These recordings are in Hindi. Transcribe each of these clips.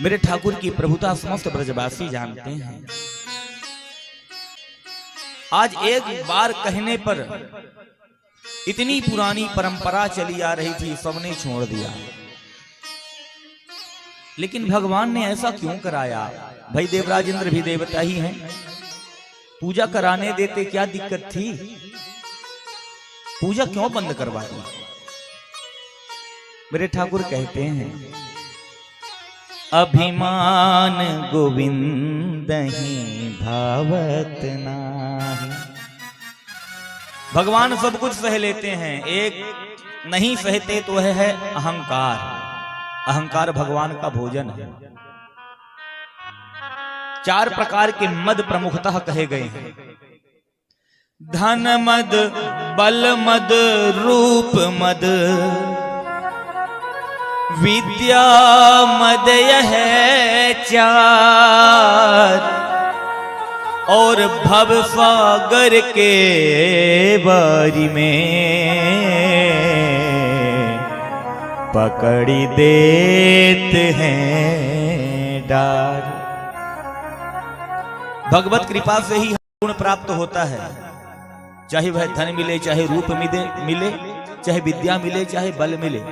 मेरे ठाकुर की प्रभुता समस्त ब्रजवासी जानते हैं। आज एक बार कहने पर इतनी पुरानी परंपरा चली आ रही थी, सबने छोड़ दिया। लेकिन भगवान ने ऐसा क्यों कराया? भाई देवराज इंद्र भी देवता ही हैं, पूजा कराने देते, क्या दिक्कत थी? पूजा क्यों बंद करवा दी? मेरे ठाकुर कहते हैं अभिमान गोविंद ही भावत नाही। भगवान सब कुछ सह लेते हैं, एक नहीं सहते तो है अहंकार। अहंकार भगवान का भोजन है। 4 प्रकार के मद प्रमुखतः कहे गए हैं। धन मद, बल मद, रूप मद, विद्या मद, यह 4 और भव सागर के बारी में पकड़ी देते हैं डार। भगवत कृपा से ही गुण प्राप्त होता है, चाहे वह धन मिले, चाहे रूप मिले, चाहे विद्या मिले, चाहे बल मिले।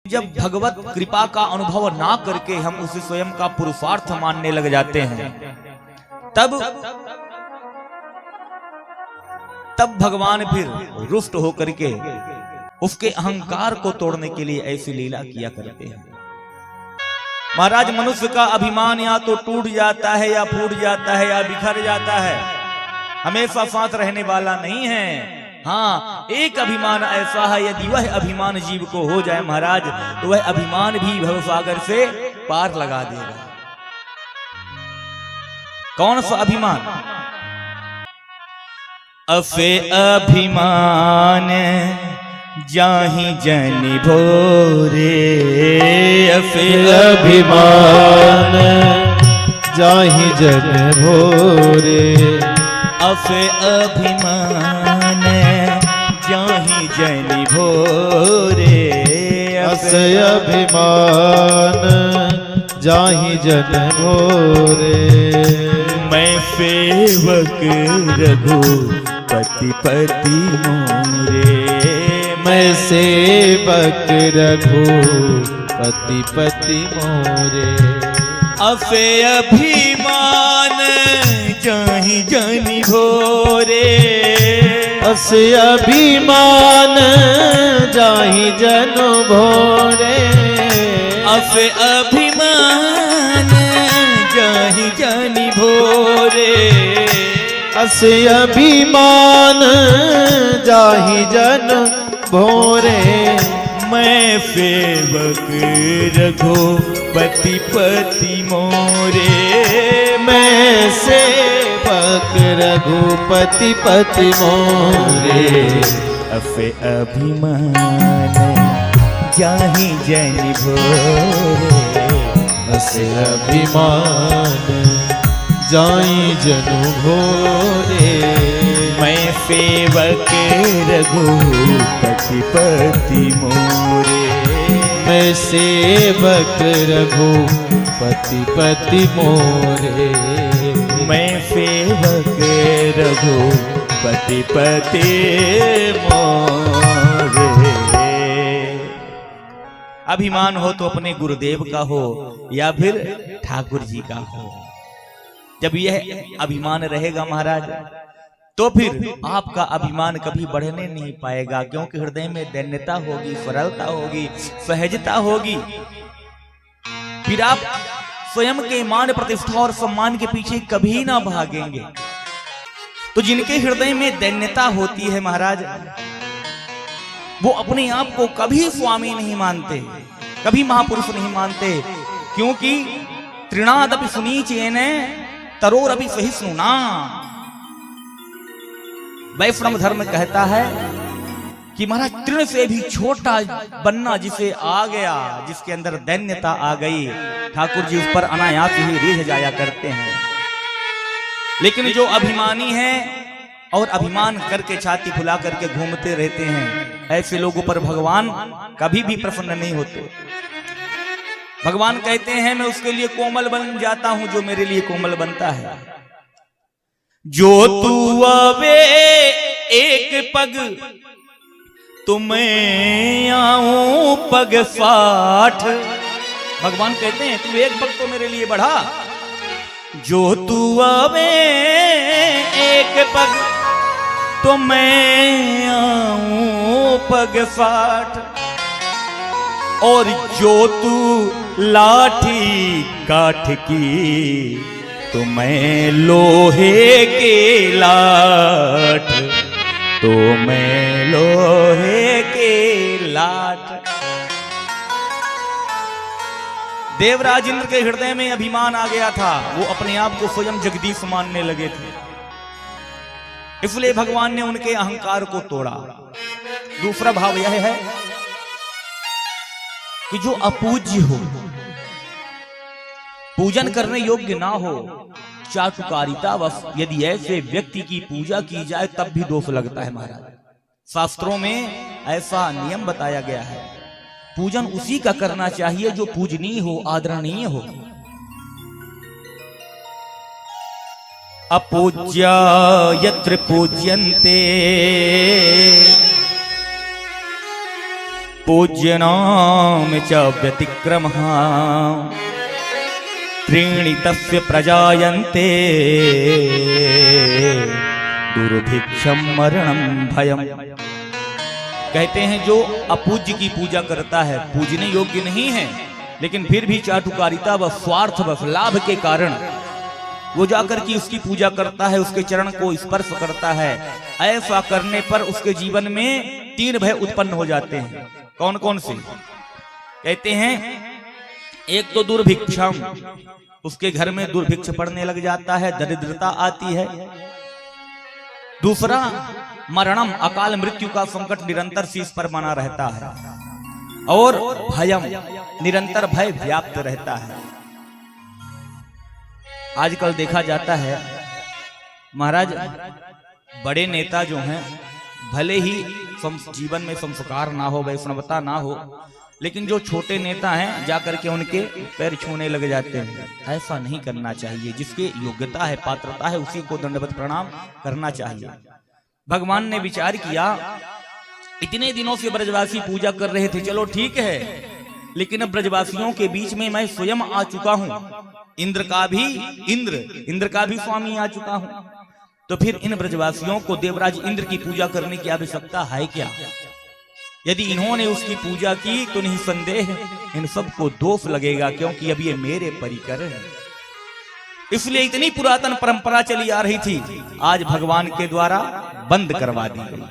जब भगवत कृपा का अनुभव ना करके हम उसे स्वयं का पुरुषार्थ मानने लग जाते हैं, तब भगवान फिर रुष्ट होकर के उसके अहंकार को तोड़ने के लिए ऐसी लीला किया करते हैं। महाराज, मनुष्य का अभिमान या तो टूट जाता है, या फूट जाता है, या बिखर जाता है, हमेशा साथ रहने वाला नहीं है। हाँ, एक अभिमान ऐसा है, यदि वह अभिमान जीव को हो जाए महाराज, तो वह अभिमान भी भवसागर से पार लगा देगा। कौन सा अभिमान? अफे अभिमान जाहि जन भोरे, अफे अभिमान जाहि जन भोरे, अफे अभिमान जाहि जन भोरे, अफे अभिमान जाहि जन भोरे। मैं सेवक रघुपति पति मोरे, मैं सेवक रघुपति पति मोरे। अफे अभिमान जाहि जन भोरे, असे अभिमान जाहि जन भोरे, अफे अभिमान जाहि जन भोरे, असे अभिमान जाहि जन भोरे। मैं सेवक रघुपति पति मोरे, मैं सेवक रघुपति पति मोरे। अफे अभिमान जाहि जन भोरे, असे अभिमान जाहि जन भोरे। मैं सेवक रघुपति पति मोरे, मैं सेवक रघुपति पति मोरे। मैं सेवक रघुपति पति मोरे। अभिमान हो तो अपने गुरुदेव का हो या फिर ठाकुर जी का हो। जब यह अभिमान रहेगा महाराज, तो फिर आपका अभिमान कभी बढ़ने नहीं पाएगा, क्योंकि हृदय में दैन्यता होगी, सरलता होगी, सहजता होगी। फिर आप स्वयं के मान, प्रतिष्ठा और सम्मान के पीछे कभी ना भागेंगे। तो जिनके हृदय में दैन्यता होती है महाराज, वो अपने आप को कभी स्वामी नहीं मानते, कभी महापुरुष नहीं मानते, क्योंकि तृणादपि सुनीचेन तरोरपि सहिष्णुना। वैष्णव धर्म कहता है कि महाराज तृण से भी छोटा बनना जिसे आ गया, जिसके अंदर दैन्यता आ गई, ठाकुर जी उस पर अनायास ही रिझ जाया करते हैं। लेकिन जो अभिमानी है और अभिमान करके छाती फुला करके घूमते रहते हैं, ऐसे लोगों पर भगवान कभी भी प्रसन्न नहीं होते। भगवान कहते हैं मैं उसके लिए कोमल बन जाता हूं जो मेरे लिए कोमल बनता है। जो तू आवे एक पग तो मैं आऊं पग 60। भगवान कहते हैं तू एक पग तो मेरे लिए बढ़ा, जो तू आवे एक पग तो मैं आऊं पग 60। और जो तू लाठी काठ की तो मैं लोहे के लाठ, तो मैं लोहे के लाठ। देवराज इंद्र के हृदय में अभिमान आ गया था, वो अपने आप को स्वयं जगदीश मानने लगे थे, इसलिए भगवान ने उनके अहंकार को तोड़ा। दूसरा भाव यह है कि जो अपूज्य हो, पूजन करने योग्य ना हो, चाटुकारितावश यदि ऐसे व्यक्ति की पूजा की जाए तब भी दोष लगता है महाराज। शास्त्रों में ऐसा नियम बताया गया है, पूजन उसी का करना चाहिए जो पूजनीय हो, आदरणीय हो। अपूज्या यत्र पूज्यन्ते पूज्यनाम च व्यतिक्रमः त्रीणि तस्य प्रजायन्ते दुर्भिक्षं मरणं भयम्। कहते हैं जो अपूज्य की पूजा करता है, पूजने योग्य नहीं है, लेकिन फिर भी चाटुकारिता व स्वार्थ व लाभ के कारण वो जाकर के उसकी पूजा करता है, उसके चरण को स्पर्श करता है। ऐसा करने पर उसके जीवन में 3 भय उत्पन्न हो जाते हैं। कौन कौन से? कहते हैं एक तो दुर्भिक्षम, उसके घर में दुर्भिक्ष पड़ने लग जाता है, दरिद्रता आती है। दूसरा मरणम, अकाल मृत्यु का संकट निरंतर शीश पर बना रहता है। और भयम, निरंतर भय व्याप्त रहता है। आजकल देखा जाता है महाराज, बड़े नेता जो हैं भले ही जीवन में संस्कार ना हो, वैष्णवता ना हो, लेकिन जो छोटे नेता हैं जाकर के उनके पैर छूने लग जाते हैं। ऐसा नहीं करना चाहिए। जिसकी योग्यता है, पात्रता है, उसी को दंडवत प्रणाम करना चाहिए। भगवान ने विचार किया, इतने दिनों से ब्रजवासी पूजा कर रहे थे, चलो ठीक है, लेकिन अब ब्रजवासियों के बीच में मैं स्वयं आ चुका हूं, इंद्र का भी स्वामी आ चुका हूं, तो फिर इन ब्रजवासियों को देवराज इंद्र की पूजा करने की आवश्यकता है क्या? यदि इन्होंने उसकी पूजा की तो निसंदेह इन सबको दोष लगेगा, क्योंकि अब ये मेरे परिकर हैं। इसलिए इतनी पुरातन परंपरा चली आ रही थी, आज भगवान के द्वारा बंद करवा दी गई।